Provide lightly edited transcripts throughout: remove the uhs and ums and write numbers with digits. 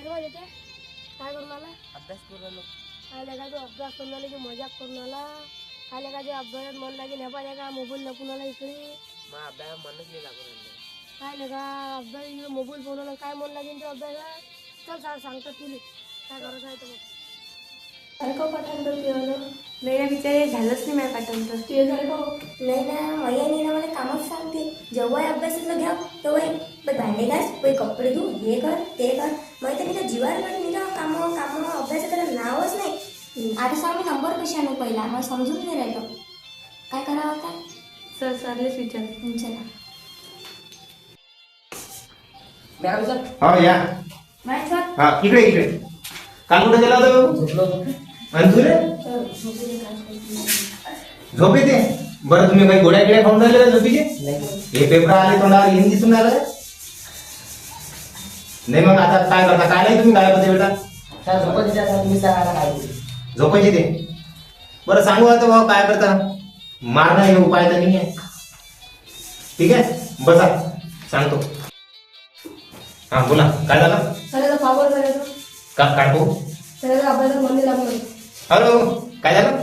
आठवण येते काय करून आला? अभ्यास करू राहिलो. काय का तू अभ्यास करून आला की मजाक करून आला? काय का ते अभ्यासात मन लागेल ह्या पाहिजे का मोबाईल लपून आला इकडे? मग अभ्यास मनच नाही लागू राहिलं. काय का अभ्यास मोबाईल बनवला काय मन लागेल ते अभ्यासात? चल सांगतो तुला काय करायचं आहे तर. अरे का पाठांतर केलं नाही ना बिचारे झालंच नाही माझ्या पाठांतर ते झालं का नाही ना मैया नाही ना मला कामच सांगते जेव्हा अभ्यासातलं घ्या तेव्हा भांडे घास पै कपडे धु हे कर ते कर मैत्रिणीच्या जीवावर पण निघा कामं कामं अभ्यासाचं नावच नाही. आता सांग मी नंबर कशी आणू पहिला मला समजून नाही राहिलं काय करावं आता. सर सरलेच विचार चला मॅडम सर हो या बाय सर. हा इकडे इकडे काल कुठे गेला होता झोपलो होतो. आणि तुले झोप येते बरं तुम्ही काही गोळ्या गिळ्या खाऊन राहिले का झोपीचे? नाही हे पेपर आले तोंडावर येऊन दिसून राहिलं का? नाही मग आता काय करता काय नाही तुम्ही गायब होते बेटा सर झोपत विचार तुम्ही सांगा काय झोपायचे ते बरं सांगू आता भाऊ काय करता मारणं हे उपाय तर नाही आहे. ठीक आहे बसा सांगतो. हा बोला काय झालं सगळ्याचा पावर करायचं काय भाऊ सगळ्याचा अभ्यासात मन नाही लागलं. हॅलो काय झालं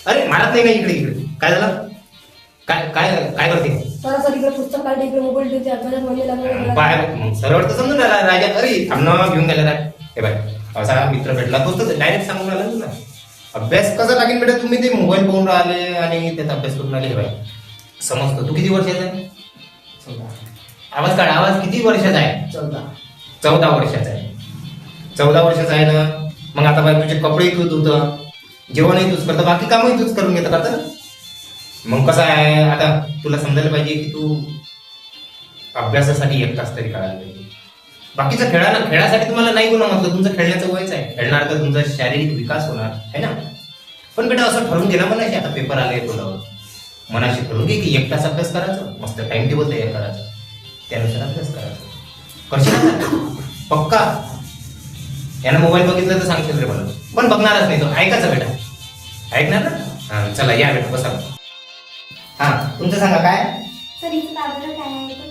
अरे मारत नाही ना इकडे इकडे काय झालं काय काय काय करते सरासरी इकडे पुस्तक काढते इकडे मोबाईल ठेवते अभ्यासात मन नाही लागलं. बाहेर मग सरळ तर समजून राहिला राजा अरे थांबणं घेऊन गेला राज हे बाय असा मित्र भेटला तोच तर डायरेक्ट सांगून राहिला तुला अभ्यास कसा लागेल बेटा तुम्ही ते मोबाईल पाहून राहिले आणि त्याचा अभ्यास करून राहिले हे बाय समजतो तू किती वर्षाचा आहे 14 आवाज काढ आवाज किती वर्षाचा आहे 14 वर्षाचा आहे 14 वर्षाचा आहे ना मग आता बाय तुझे कपडे तू धुतं जेवणही तूच करतं बाकी कामही तूच करून घेतं का तर मग कसं आहे आता तुला समजायला पाहिजे की तू अभ्यासासाठी 1 तास तरी काढायला पाहिजे बाकीचं खेळासाठी तुम्हाला नाही गुन्हा म्हटलं तुमचं खेळण्याचं वयच आहे खेळणार तर तुमचा शारीरिक विकास होणार है ना पण बेटा असं ठरवून घे ना मनाशी आता पेपर आले तोंडावर मनाशी ठरवून घे की 1 तास अभ्यास करायचं मस्त टाइम टेबल तयार करायचं त्यानुसार अभ्यास करायचं करशील ना पक्का यानं मोबाईल बघितलं तर सांगशील रे मला पण बघणारच नाही तो ऐकायचा बेटा ऐकणार ना हा चला या बेटा बसा हा तुमचं सांगा काय सर इथं बाबूला काय आहे ते?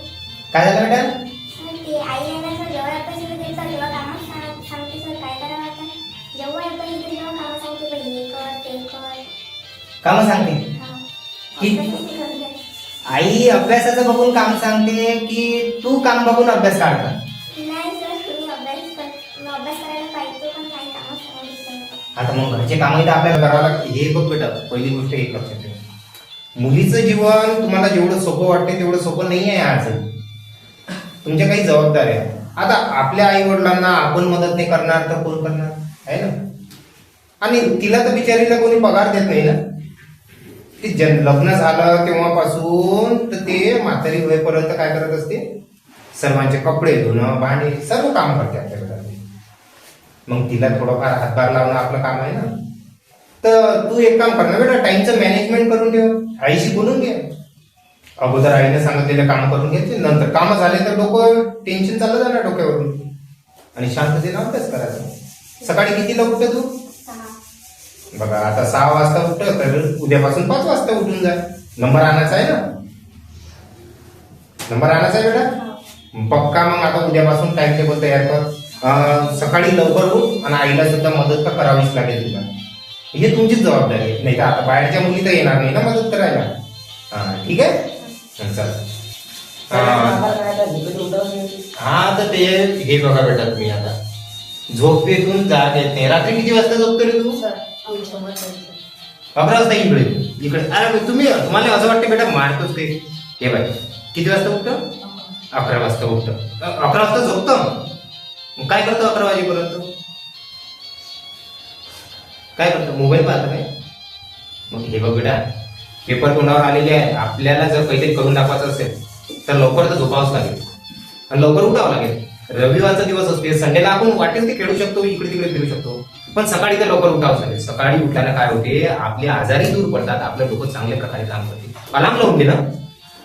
काय झालं बेटा सर ते आई आहे ना सर जेव्हा अभ्यासाला देतात तेव्हा कामं सांगते सर काय करावं आता जेव्हा अभ्यास देते तेव्हा कामं सांगते पण हे कर ते कर. काम सांगते हा. की अभ्यास नाही करू देत. आई अभ्यासाचं बघून काम सांगते की तू काम बघून अभ्यास काढता नाही सर तुम्ही अभ्यास करायला पाहिजे पण काही कामं सांगितलं. आता मग घरचे कामही तर आपल्याला करावं लागतं हे बघ बेटा पहिली गोष्ट एक लक्षात ठेव मुलीचं जीवन तुम्हाला जेवढं सोपं वाटते तेवढं सोपं नाही आहे आज तुमच्या काही जबाबदाऱ्या आता आपल्या आई वडिलांना आपण मदत नाही करणार तर कोण करणार आहे ना आणि तिला तर बिचारीला कोणी पगार देत नाही ना ती लग्न झालं तेव्हापासून तर ते म्हातारी होईपर्यंत काय करत असते सर्वांचे कपडे धुणं भांडे सर्व काम करते आपल्या घरात मग तिला थोडंफार हातभार लावणं आपलं काम आहे ना तर तू एक काम कर ना बेटा टाइमचं मॅनेजमेंट करून ठेव आईशी बोलून घे अगोदर आईने सांगितलेलं काम करून घ्यायचे नंतर काम झाले तर डोकं टेन्शन चाललं जाणार डोक्यावरून आणि शांततेनं अभ्यास करायचा सकाळी कितीला उठतो तू 6. बघा आता 6 वाजता उठ तर उद्यापासून 5 वाजता उठून जा नंबर आणायचा आहे ना नंबर आणायचा आहे बेटा पक्का मग आता उद्यापासून टाइम टेबल तयार कर सकाळी लवकर उठ आणि आईला सुद्धा मदत तर करावीच लागेल तुला हे तुमचीच जबाबदारी आहे नाही तर आता बाहेरच्या मुली तर येणार नाही ना मदत करायला हा ठीक आहे चल हा तर ते हे बघा बेटा तुम्ही आता झोपेतून जाग येत नाही रात्री किती वाजता झोपतो रे तू 11 वाजता इकडे अरे तुम्हाला असं वाटतं बेटा मारतोच ते हे बाय किती वाजता उठतो 11 वाजता उठतो 11 वाजता झोपतो मग काय करतो 11 वाजेपर्यंत काय करतो मोबाईल पाहतो काय मग हे बघ बेटा पेपर तोंडावर आलेले आहे आपल्याला जर काहीतरी करून दाखवायचं असेल तर लवकर तर झोपावंच लागेल आणि लवकर उठावं लागेल रविवारचा दिवस असते संडेला आपण वाटेल ते खेळू शकतो इकडे तिकडे फिरू शकतो पण सकाळी तर लवकर उठावं लागेल सकाळी उठल्यानं काय होते आपले आजारी दूर पडतात आपलं डोकं चांगल्या प्रकारे काम करते अलार्म लावून घे ना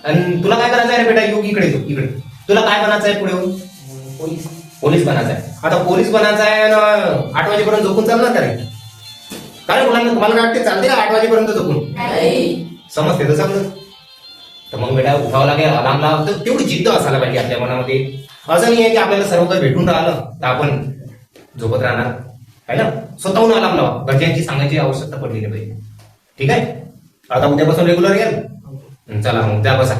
आणि तुला काय करायचं आहे रे बेटा योग इकडे तुला काय बनायचं आहे पुढे येऊन पोलीस बनायचं आहे आता पोलीस बनायचं आहे आणि 8 वाजेपर्यंत झोपून चालणार का रे काय मुलांना तुम्हाला काय वाटते चालते का 8 वाजेपर्यंत झोपून समजते तर समज तर मग बेटा उठावं लागेल, अलार्म लाव. तर तेवढी जिद्द असायला पाहिजे आपल्या मनामध्ये. असं नाही आहे की आपल्याला सर्व काही भेटून राहिलं तर आपण झोपत राहणार आहे ना. स्वतःहून अलार्म लावा, घरच्यांची सांगायची आवश्यकता पडलेली पाहिजे. ठीक आहे, आता उद्यापासून रेग्युलर येईल. चला मग त्या बसा.